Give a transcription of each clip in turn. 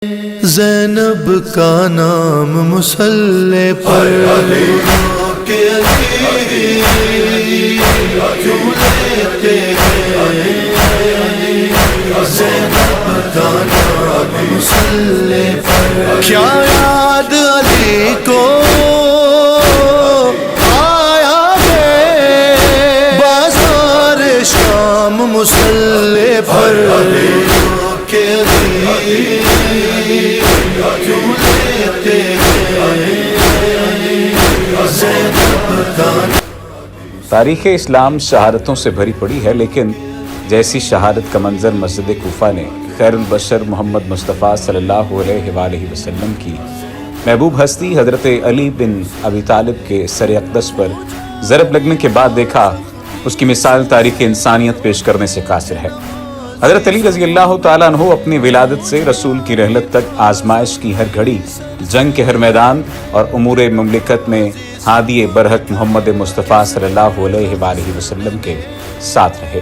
زینب کا نام مسلح پر کہ علی کیوں لیتے ہیں، زینب کا نام مسلح پر کیا یاد علی کو آیا ہے، بازار شام مسلح پر کہ علی کیوں لیتے ہیں، زینب کا تاریخ اسلام شہادتوں سے بھری پڑی ہے، لیکن جیسی شہادت کا منظر مسجد کوفہ نے خیر البشر محمد مصطفیٰ صلی اللہ علیہ وآلہ وسلم کی محبوب ہستی حضرت علی بن ابی طالب کے سر اقدس پر ضرب لگنے کے بعد دیکھا، اس کی مثال تاریخ انسانیت پیش کرنے سے قاصر ہے۔ حضرت علی رضی اللہ تعالیٰ عنہ اپنی ولادت سے رسول کی رحلت تک آزمائش کی ہر گھڑی، جنگ کے ہر میدان اور امور مملکت میں ہادی برحق محمد مصطفیٰ صلی اللہ علیہ وآلہ وسلم کے ساتھ رہے۔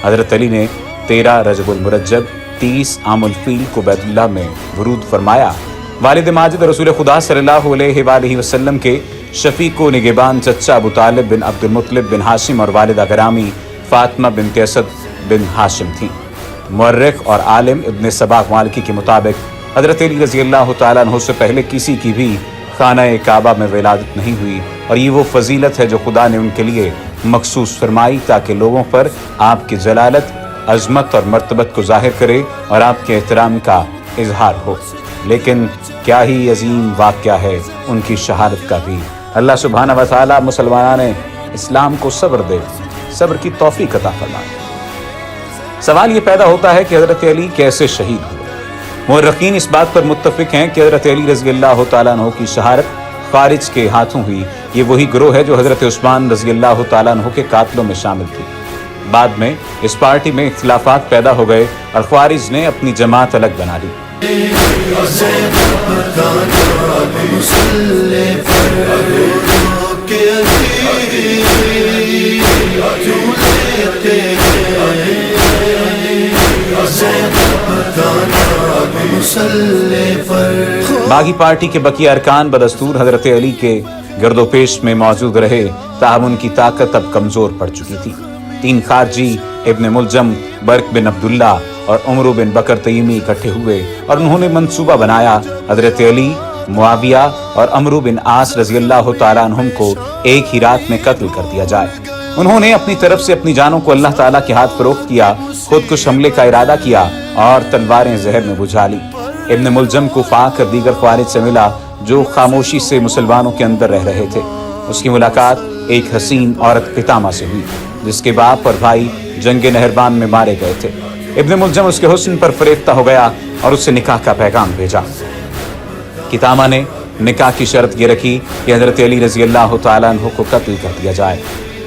حضرت علی نے 13 رجب المرجب 30 عام الفیل کو بیت اللہ میں ورود فرمایا۔ والد ماجد رسول خدا صلی اللہ علیہ وآلہ وسلم کے شفیق و نگہبان چچا ابو طالب بن عبد المطلب بن ہاشم اور والدہ گرامی فاطمہ بنت اسد بن ہاشم تھیں۔ مورخ اور عالم ابن سباق مالکی کے مطابق حضرت علی رضی اللہ تعالیٰ عنہ سے پہلے کسی کی بھی خانہ کعبہ میں ولادت نہیں ہوئی، اور یہ وہ فضیلت ہے جو خدا نے ان کے لیے مخصوص فرمائی تاکہ لوگوں پر آپ کی جلالت، عظمت اور مرتبت کو ظاہر کرے اور آپ کے احترام کا اظہار ہو۔ لیکن کیا ہی عظیم واقعہ ہے ان کی شہادت کا بھی۔ اللہ سبحانہ و تعالیٰ مسلمانان اسلام کو صبر دے، صبر کی توفیق عطا فرمائے۔ سوال یہ پیدا ہوتا ہے کہ حضرت علی کیسے شہید ہوئے؟ مورخین اس بات پر متفق ہیں کہ حضرت علی رضی اللہ تعالیٰ عنہ کی شہادت خارج کے ہاتھوں ہوئی۔ یہ وہی گروہ ہے جو حضرت عثمان رضی اللہ تعالیٰ عنہ کے قاتلوں میں شامل تھی۔ بعد میں اس پارٹی میں اختلافات پیدا ہو گئے اور خوارج نے اپنی جماعت الگ بنا لی۔ باغی پارٹی کے بقیہ ارکان بدستور حضرت علی کے گرد و پیش میں موجود رہے، تاہم ان کی طاقت اب کمزور پڑ چکی تھی۔ 3 خارجی ابن ملجم، برق بن عبداللہ اور عمرو بن بکر تیمی اکٹھے ہوئے اور انہوں نے منصوبہ بنایا حضرت علی، معاویہ اور عمرو بن عاص رضی اللہ تعالیٰ عنہم کو ایک ہی رات میں قتل کر دیا جائے۔ انہوں نے اپنی طرف سے اپنی جانوں کو اللہ تعالیٰ کے ہاتھ فروخت کیا، خود کش حملے کا ارادہ کیا اور تلواریں زہر میں بجھا لی۔ ابن ملجم کو فا کر دیگر خوارج سے ملا جو خاموشی سے مسلمانوں کے اندر رہ رہے تھے۔ اس کی ملاقات ایک حسین عورت قتامہ سے ہوئی جس کے باپ اور بھائی جنگ نہروان میں مارے گئے تھے۔ ابن ملجم اس کے حسن پر فریفتہ ہو گیا اور اس سے نکاح کا پیغام بھیجا۔ قتامہ نے نکاح کی شرط یہ رکھی کہ حضرت علی رضی اللہ تعالیٰ عنہ کو قتل کر دیا جائے۔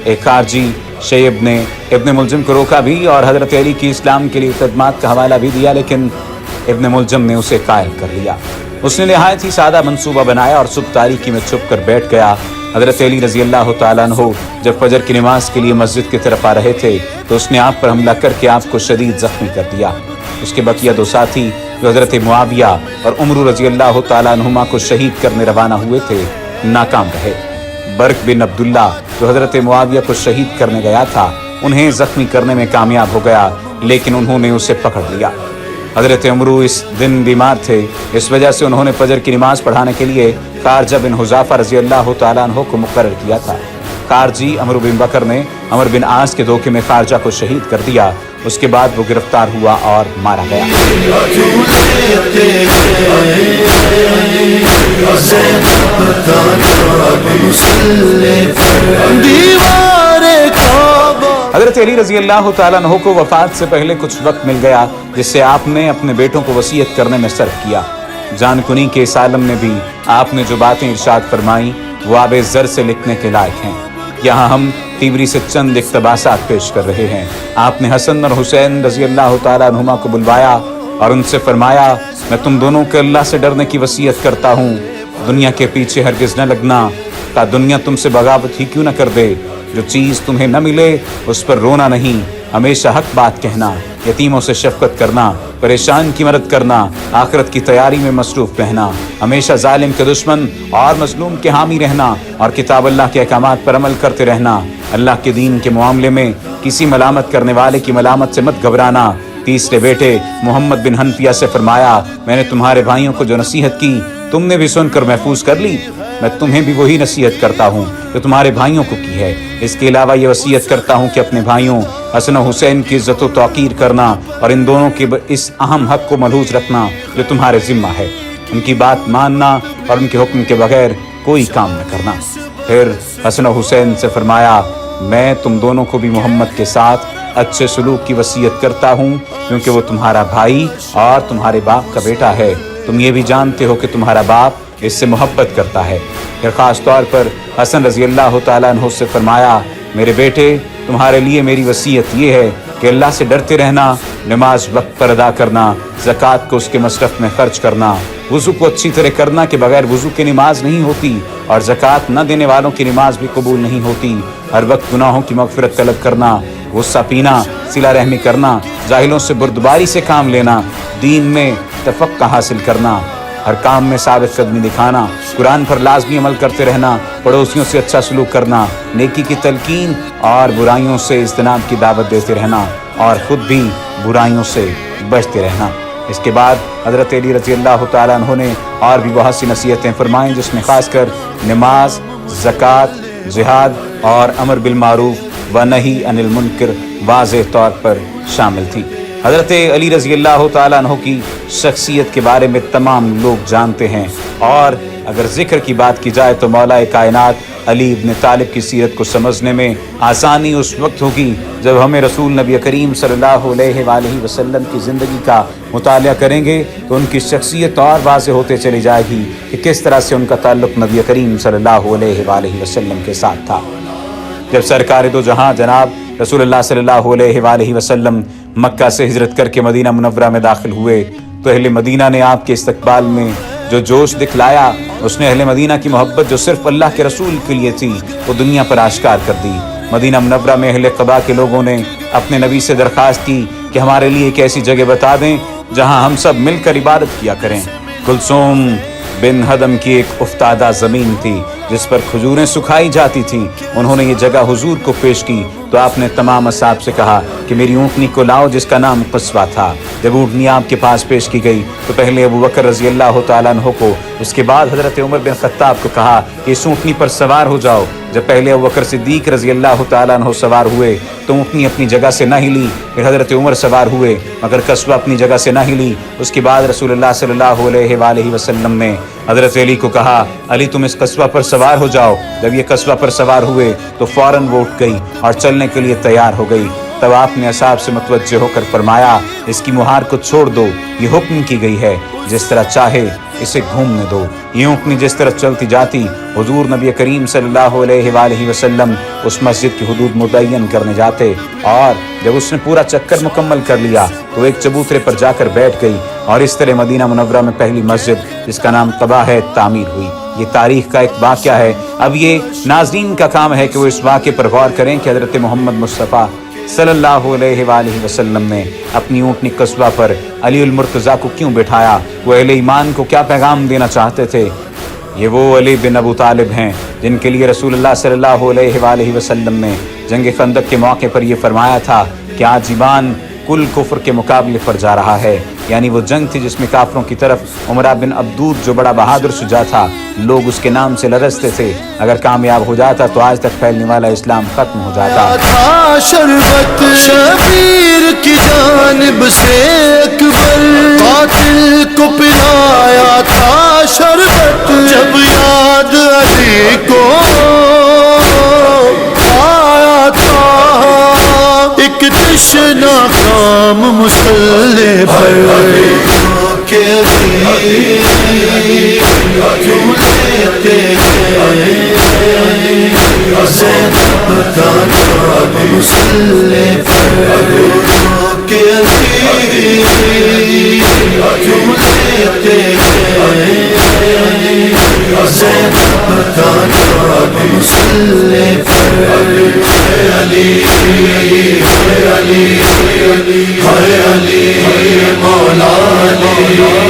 ایک خارجی شیب نے ابن ملجم کو روکا بھی اور حضرت علی کی اسلام کے لیے خدمات کا حوالہ بھی دیا، لیکن ابن ملجم نے اسے قائل کر لیا۔ اس نے نہایت ہی سادہ منصوبہ بنایا اور صبح تاریکی میں چھپ کر بیٹھ گیا۔ حضرت علی رضی اللہ تعالیٰ عنہ جب فجر کی نماز کے لیے مسجد کی طرف آ رہے تھے تو اس نے آپ پر حملہ کر کے آپ کو شدید زخمی کر دیا۔ اس کے بقیہ 2 ساتھی جو حضرت معاویہ اور عمرو رضی اللہ تعالیٰ عنہما کو شہید کرنے روانہ ہوئے تھے ناکام رہے۔ برق بن عبداللہ جو حضرت معاویہ کو شہید کرنے گیا تھا انہیں زخمی کرنے میں کامیاب ہو گیا، لیکن انہوں نے اسے پکڑ لیا۔ حضرت عمرو اس دن بیمار تھے، اس وجہ سے انہوں نے فجر کی نماز پڑھانے کے لیے خارجہ بن حذافہ رضی اللہ تعالیٰ عنہ کو مقرر کیا تھا۔ خارجی عمرو بن بکر نے عمر بن عاص کے دھوکے میں خارجہ کو شہید کر دیا۔ اس کے بعد وہ گرفتار ہوا اور مارا گیا۔ حضرت علی رضی اللہ تعالیٰ عنہ کو وفات سے پہلے کچھ وقت مل گیا جس سے آپ نے اپنے بیٹوں کو وصیت کرنے میں صرف کیا۔ جان کنی کے اس عالم میں بھی آپ نے جو باتیں ارشاد فرمائیں وہ آب زر سے لکھنے کے لائق ہیں۔ یہاں ہم تیوری سے چند اقتباسات پیش کر رہے ہیں۔ آپ نے حسن اور حسین رضی اللہ تعالیٰ عنہما کو بلوایا اور ان سے فرمایا، میں تم دونوں کے اللہ سے ڈرنے کی وصیت کرتا ہوں، دنیا کے پیچھے ہرگز نہ لگنا، تا دنیا تم سے بغاوت ہی کیوں نہ کر دے۔ جو چیز تمہیں نہ ملے اس پر رونا نہیں، हमेशा हक बात कहना, यतीमों से शफकत करना, परेशान की मदद करना, आखिरत की तैयारी में मसरूफ रहना, हमेशा जालिम के दुश्मन और मजलूम के हामी रहना और किताब अल्लाह के अहकामात पर अमल करते रहना। अल्लाह के दीन के मामले में किसी मलामत करने वाले की मलामत से मत घबराना। तीसरे बेटे मोहम्मद बिन हनफिया से फरमाया, मैंने तुम्हारे भाइयों को जो नसीहत की तुमने भी सुनकर महफूज कर ली, मैं तुम्हें भी वही नसीहत करता हूँ जो तुम्हारे भाइयों को की है। इसके अलावा ये वसीयत करता हूँ कि अपने भाइयों हसन और हुसैन की इज्जत व तौकीर करना और इन दोनों के इस अहम हक को मलहूज रखना जो तुम्हारे जिम्मा है। उनकी बात मानना और उनके हुक्म के बगैर कोई काम न करना। फिर हसन और हुसैन से फरमाया, मैं तुम दोनों को भी मोहम्मद के साथ अच्छे सलूक की वसीयत करता हूँ, क्योंकि वो तुम्हारा भाई और तुम्हारे बाप का बेटा है। तुम ये भी जानते हो कि तुम्हारा बाप इससे मोहब्बत करता है। फिर ख़ास तौर पर हसन रज़ी अल्लाह तआला अन्हु से फरमाया, मेरे बेटे तुम्हारे लिए मेरी वसीयत ये है कि अल्लाह से डरते रहना, नमाज वक्त पर अदा करना, ज़कात को उसके मसरफ में खर्च करना, वज़ू को अच्छी तरह करना कि बगैर वज़ू की नमाज नहीं होती और ज़कात न देने वालों की नमाज भी कबूल नहीं होती। हर वक्त गुनाहों की मग़फ़िरत तलब करना, गुस्सा पीना, सिला रहमी करना, जाहिलों से बुर्दबारी से काम लेना, दीन में तफ़क्कुह हासिल करना, हर काम में साबित कदमी दिखाना, कुरान पर लाजमी अमल करते रहना, पड़ोसियों से अच्छा सलूक करना, नेकी की तलकीन और बुराइयों से इज्तनाब की दावत देते रहना और ख़ुद भी बुराइयों से बचते रहना। इसके बाद हज़रत अली रज़ी अल्लाह तआला अन्हु ने और भी बहुत सी नसीहतें फरमाईं, जिसमें ख़ासकर नमाज, ज़कात, जिहाद और अमर बिल मारूफ व नही अनिल मुनकर वाज़ेह तौर पर शामिल थी। हज़रत अली रज़ी अल्लाह तआला अन्हु की शख्सियत के बारे में तमाम लोग जानते हैं और अगर ज़िक्र की बात की जाए तो मौलाए कायनात अली इब्न तालिब की सीरत को समझने में आसानी उस वक्त होगी जब हमें रसूल नबी करीम सल्लल्लाहु अलैहि वसल्लम की ज़िंदगी का मुतालिया करेंगे तो उनकी शख्सियत और वाज़ेह होते चली जाएगी कि किस तरह से उनका ताल्लुक़ नबी करीम सल्लल्लाहु अलैहि वसल्लम के साथ था। जब सरकार दो जहां जनाब रसूलुल्लाह सल्लल्लाहु अलैहि वसल्लम मक्का से हिजरत करके मदीना मुनव्वरा में दाखिल हुए तो अहले मदीना ने आपके इस्तकबाल में जो जोश दिखलाया, उसने अहले मदीना की मोहब्बत जो सिर्फ अल्लाह के रसूल के लिए थी वो दुनिया पर आश्कार कर दी। मदीना मुनव्वरा में अहले क़बा के लोगों ने अपने नबी से दरख्वास्त की कि हमारे लिए एक ऐसी जगह बता दें जहां हम सब मिलकर इबादत किया करें। कुलसूम बिन हदम की एक उफ्तादा ज़मीन थी जिस पर खजूरें सुखाई जाती थी। उन्होंने ये जगह हुजूर को पेश की तो आपने तमाम असहाब से कहा कि मेरी ऊँटनी को लाओ जिसका नाम कस्वा था। जब ऊँटनी आपके पास पेश की गई तो पहले अबू बकर रज़ी अल्लाह तआला अन्हु को, उसके बाद हज़रत उमर बिन ख़त्ताब को कहा कि इस ऊँटनी पर सवार हो जाओ। जब पहले अबू बकर सिद्दीक़ रज़ी अल्लाह तआला अन्हु सवार हुए तो ऊँटनी अपनी जगह से न हिली। फिर हज़रत उमर सवार हुए मगर कस्वा अपनी जगह से न हिली। उसके बाद रसूलुल्लाह सल्लल्लाहु अलैहि वसल्लम ने हज़रत अली को कहा, अली तुम इस कस्बा पर सवार हो जाओ। जब ये कस्बा पर सवार हुए तो फ़ौरन वो उठ गई और चलने के लिए तैयार हो गई। तब आपने असहाब से मुतवज्जे होकर फरमाया, इसकी मुहार को छोड़ दो, ये हुक्म की गई है, जिस तरह चाहे इसे घूमने दो। ये ऊँटनी जिस तरह चलती जाती हुजूर नबी करीम सल्लल्लाहु अलैहि वसल्लम उस मस्जिद की हुदूद मुतय्यन करने जाते और जब उसने पूरा चक्कर मुकम्मल कर लिया तो एक चबूतरे पर जाकर बैठ गई और इस तरह मदीना मुनव्वरा में पहली मस्जिद जिसका नाम क़बा है तामीर हुई। ये तारीख़ का एक वाक़या है। अब ये नाज़रीन का काम है कि वो इस वाक़े पर गौर करें कि हज़रत मोहम्मद मुस्तफ़ा सल्लल्लाहु अलैहि वसल्लम ने अपनी ऊँटनी कस्बा पर अली उल मुर्तज़ा को क्यों बैठाया, वो अहले ईमान को क्या पैगाम देना चाहते थे। ये वो अली बिन अबू तालिब हैं जिनके लिए रसूलुल्लाह सल्लल्लाहु अलैहि वसल्लम ने जंग खंदक के मौके पर यह फरमाया था कि आज ईमान कुल कुफ्र के मुकाबले पर जा रहा है। यानी वो जंग थी जिसमें काफरों की तरफ उमरा बिन अब्दूद जो बड़ा बहादुर शुजा था, लोग उसके नाम से लरजते थे। अगर कामयाब हो जाता तो आज तक फैलने वाला इस्लाम खत्म हो जाता। शरबत शबीर की जानिब से अकबर कातिल को पिलाया था शरबत। जब याद अली को आया था एक तशना काम मुसल्ले पर के क्यों लेते मुसल्ले पर के क्यों लेते मुसल्ले पर अली अली अली